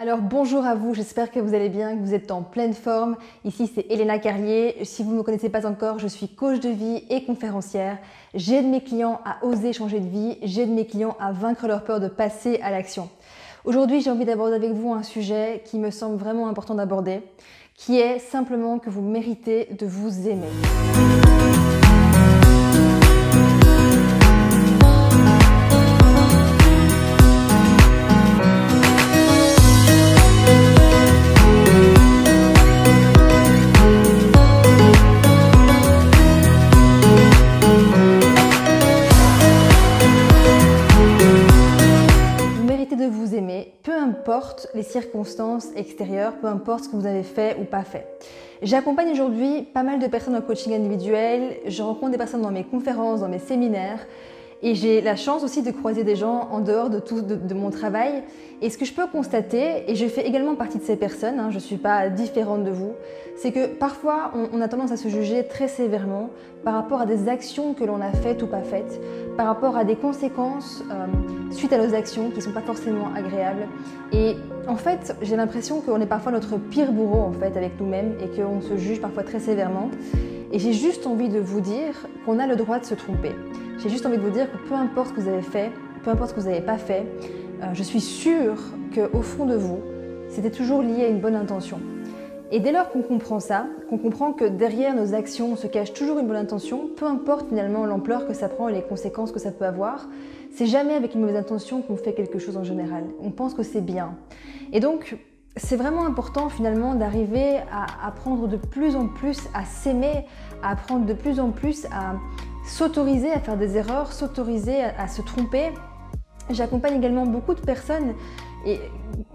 Alors bonjour à vous, j'espère que vous allez bien, que vous êtes en pleine forme. Ici c'est Elena Carlier. Si vous ne me connaissez pas encore, je suis coach de vie et conférencière. J'aide mes clients à oser changer de vie, j'aide mes clients à vaincre leur peur de passer à l'action. Aujourd'hui, j'ai envie d'aborder avec vous un sujet qui me semble vraiment important d'aborder, qui est simplement que vous méritez de vous aimer. Peu importe les circonstances extérieures, peu importe ce que vous avez fait ou pas fait. J'accompagne aujourd'hui pas mal de personnes en coaching individuel, je rencontre des personnes dans mes conférences, dans mes séminaires et j'ai la chance aussi de croiser des gens en dehors de mon travail. Et ce que je peux constater, et je fais également partie de ces personnes, je ne suis pas différente de vous, c'est que parfois on a tendance à se juger très sévèrement par rapport à des actions que l'on a faites ou pas faites, par rapport à des conséquences suite à nos actions qui ne sont pas forcément agréables. Et en fait, j'ai l'impression qu'on est parfois notre pire bourreau en fait, avec nous-mêmes et qu'on se juge parfois très sévèrement. Et j'ai juste envie de vous dire qu'on a le droit de se tromper. J'ai juste envie de vous dire que peu importe ce que vous avez fait, peu importe ce que vous n'avez pas fait, je suis sûre qu'au fond de vous, c'était toujours lié à une bonne intention. Et dès lors qu'on comprend ça, qu'on comprend que derrière nos actions se cache toujours une bonne intention, peu importe finalement l'ampleur que ça prend et les conséquences que ça peut avoir, c'est jamais avec une mauvaise intention qu'on fait quelque chose en général. On pense que c'est bien. Et donc, c'est vraiment important finalement d'arriver à apprendre de plus en plus à s'aimer, à apprendre de plus en plus à s'autoriser à faire des erreurs, s'autoriser à se tromper. J'accompagne également beaucoup de personnes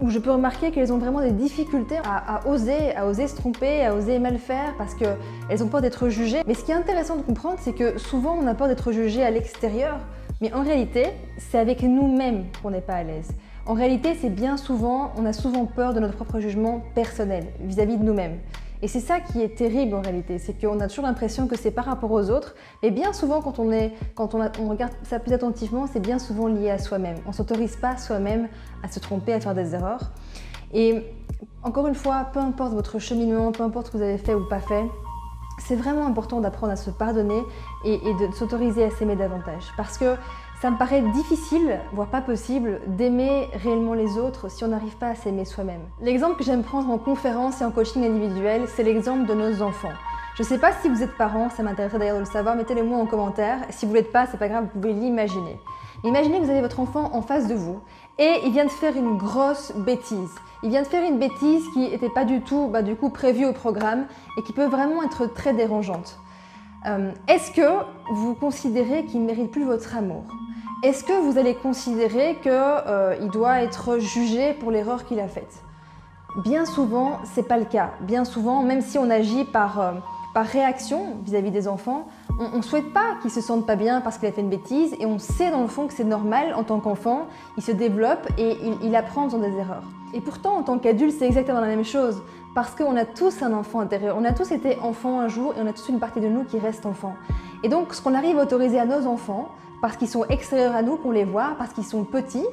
où je peux remarquer qu'elles ont vraiment des difficultés à oser se tromper, à oser mal faire parce qu'elles ont peur d'être jugées. Mais ce qui est intéressant de comprendre, c'est que souvent on a peur d'être jugé à l'extérieur, mais en réalité, c'est avec nous-mêmes qu'on n'est pas à l'aise. En réalité, c'est bien souvent, on a souvent peur de notre propre jugement personnel vis-à-vis de nous-mêmes. Et c'est ça qui est terrible en réalité, c'est qu'on a toujours l'impression que c'est par rapport aux autres, mais bien souvent quand on regarde ça plus attentivement, c'est bien souvent lié à soi-même. On ne s'autorise pas soi-même à se tromper, à faire des erreurs. Et encore une fois, peu importe votre cheminement, peu importe ce que vous avez fait ou pas fait, c'est vraiment important d'apprendre à se pardonner et de s'autoriser à s'aimer davantage. Parce que ça me paraît difficile, voire pas possible, d'aimer réellement les autres si on n'arrive pas à s'aimer soi-même. L'exemple que j'aime prendre en conférence et en coaching individuel, c'est l'exemple de nos enfants. Je ne sais pas si vous êtes parents, ça m'intéresserait d'ailleurs de le savoir, mettez-le moi en commentaire. Si vous ne l'êtes pas, c'est pas grave, vous pouvez l'imaginer. Imaginez que vous avez votre enfant en face de vous et il vient de faire une grosse bêtise. Il vient de faire une bêtise qui n'était pas du tout prévue au programme et qui peut vraiment être très dérangeante. Est-ce que vous considérez qu'il ne mérite plus votre amour? Est-ce que vous allez considérer qu'il doit être jugé pour l'erreur qu'il a faite? Bien souvent, ce n'est pas le cas. Bien souvent, même si on agit par réaction vis-à-vis des enfants, on ne souhaite pas qu'ils ne se sentent pas bien parce qu'il a fait une bêtise et on sait dans le fond que c'est normal en tant qu'enfant, il se développe et il apprend en faisant des erreurs. Et pourtant, en tant qu'adulte, c'est exactement la même chose parce qu'on a tous un enfant intérieur, on a tous été enfants un jour et on a tous une partie de nous qui reste enfant. Et donc, ce qu'on arrive à autoriser à nos enfants, parce qu'ils sont extérieurs à nous, qu'on les voit, parce qu'ils sont petits,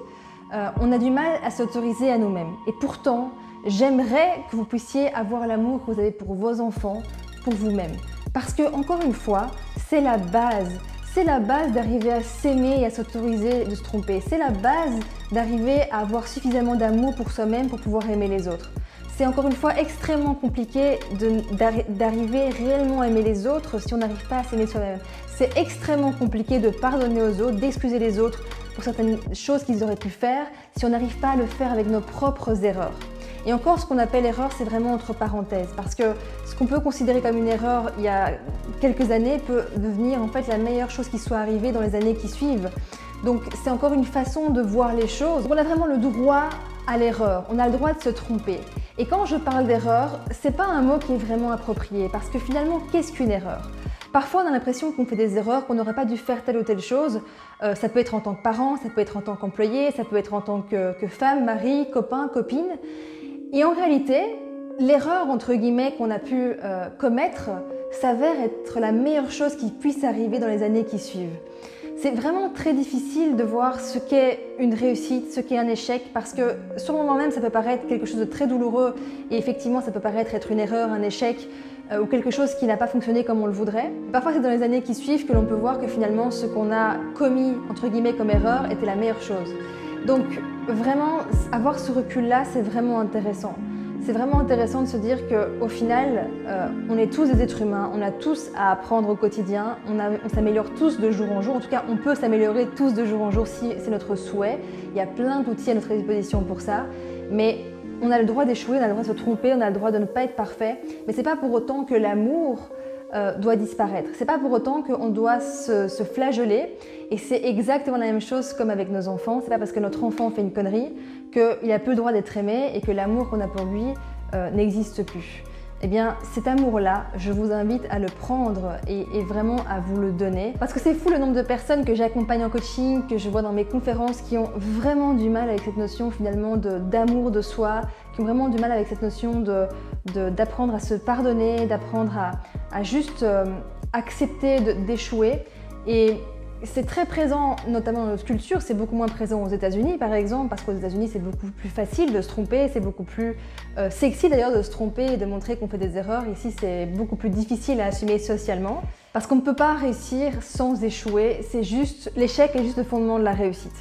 on a du mal à s'autoriser à nous-mêmes. Et pourtant, j'aimerais que vous puissiez avoir l'amour que vous avez pour vos enfants, pour vous-même. Parce que, encore une fois, c'est la base. C'est la base d'arriver à s'aimer et à s'autoriser de se tromper. C'est la base d'arriver à avoir suffisamment d'amour pour soi-même pour pouvoir aimer les autres. C'est encore une fois extrêmement compliqué d'arriver réellement à aimer les autres si on n'arrive pas à s'aimer soi-même. C'est extrêmement compliqué de pardonner aux autres, d'excuser les autres pour certaines choses qu'ils auraient pu faire si on n'arrive pas à le faire avec nos propres erreurs. Et encore, ce qu'on appelle erreur, c'est vraiment entre parenthèses, parce que ce qu'on peut considérer comme une erreur il y a quelques années peut devenir en fait la meilleure chose qui soit arrivée dans les années qui suivent. Donc c'est encore une façon de voir les choses. On a vraiment le droit à l'erreur, on a le droit de se tromper. Et quand je parle d'erreur, c'est pas un mot qui est vraiment approprié, parce que finalement, qu'est-ce qu'une erreur? Parfois, on a l'impression qu'on fait des erreurs, qu'on n'aurait pas dû faire telle ou telle chose. Ça peut être en tant que parent, ça peut être en tant qu'employé, ça peut être en tant que femme, mari, copain, copine. Et en réalité, l'erreur, entre guillemets, qu'on a pu commettre s'avère être la meilleure chose qui puisse arriver dans les années qui suivent. C'est vraiment très difficile de voir ce qu'est une réussite, ce qu'est un échec, parce que sur le moment même, ça peut paraître quelque chose de très douloureux et effectivement, ça peut paraître être une erreur, un échec ou quelque chose qui n'a pas fonctionné comme on le voudrait. Parfois, c'est dans les années qui suivent que l'on peut voir que finalement, ce qu'on a commis, entre guillemets, comme erreur était la meilleure chose. Donc, vraiment, avoir ce recul-là, c'est vraiment intéressant. C'est vraiment intéressant de se dire qu'au final, on est tous des êtres humains, on a tous à apprendre au quotidien, on s'améliore tous de jour en jour, en tout cas on peut s'améliorer tous de jour en jour si c'est notre souhait. Il y a plein d'outils à notre disposition pour ça, mais on a le droit d'échouer, on a le droit de se tromper, on a le droit de ne pas être parfait, mais c'est pas pour autant que l'amour doit disparaître. C'est pas pour autant qu'on doit se flageller, et c'est exactement la même chose comme avec nos enfants. C'est pas parce que notre enfant fait une connerie qu'il a peu le droit d'être aimé et que l'amour qu'on a pour lui n'existe plus. Eh bien, cet amour-là, je vous invite à le prendre et vraiment à vous le donner. Parce que c'est fou le nombre de personnes que j'accompagne en coaching, que je vois dans mes conférences, qui ont vraiment du mal avec cette notion finalement d'amour de soi, qui ont vraiment du mal avec cette notion d'apprendre à se pardonner, d'apprendre à juste accepter d'échouer. Et c'est très présent, notamment dans notre culture, c'est beaucoup moins présent aux États-Unis par exemple, parce qu'aux États-Unis c'est beaucoup plus facile de se tromper, c'est beaucoup plus sexy d'ailleurs de se tromper et de montrer qu'on fait des erreurs. Ici c'est beaucoup plus difficile à assumer socialement, parce qu'on ne peut pas réussir sans échouer, c'est juste, l'échec est juste le fondement de la réussite.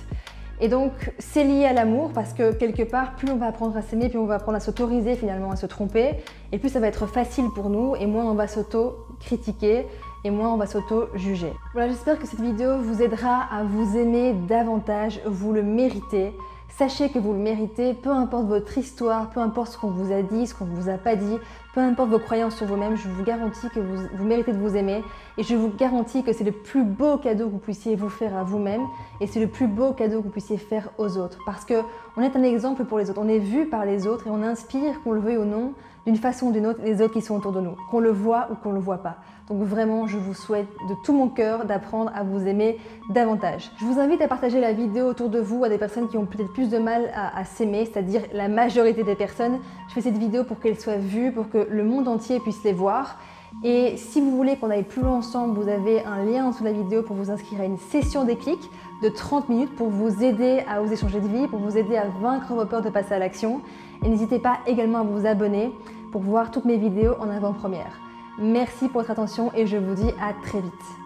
Et donc c'est lié à l'amour, parce que quelque part, plus on va apprendre à s'aimer, plus on va apprendre à s'autoriser finalement à se tromper, et plus ça va être facile pour nous, et moins on va s'auto-critiquer, et moins on va s'auto-juger. Voilà, j'espère que cette vidéo vous aidera à vous aimer davantage, vous le méritez. Sachez que vous le méritez, peu importe votre histoire, peu importe ce qu'on vous a dit, ce qu'on ne vous a pas dit, peu importe vos croyances sur vous-même, je vous garantis que vous méritez de vous aimer, et je vous garantis que c'est le plus beau cadeau que vous puissiez vous faire à vous-même, et c'est le plus beau cadeau que vous puissiez faire aux autres, parce qu'on est un exemple pour les autres, on est vu par les autres et on inspire, qu'on le veuille ou non, d'une façon ou d'une autre, les autres qui sont autour de nous, qu'on le voit ou qu'on ne le voit pas. Donc vraiment, je vous souhaite de tout mon cœur d'apprendre à vous aimer davantage. Je vous invite à partager la vidéo autour de vous à des personnes qui ont peut-être plus de mal à s'aimer, c'est-à-dire la majorité des personnes. Je fais cette vidéo pour qu'elle soit vue, pour que le monde entier puisse les voir. Et si vous voulez qu'on aille plus loin ensemble, vous avez un lien en dessous de la vidéo pour vous inscrire à une session déclic de 30 minutes pour vous aider à oser changer de vie, pour vous aider à vaincre vos peurs de passer à l'action. Et n'hésitez pas également à vous abonner pour voir toutes mes vidéos en avant-première. Merci pour votre attention et je vous dis à très vite.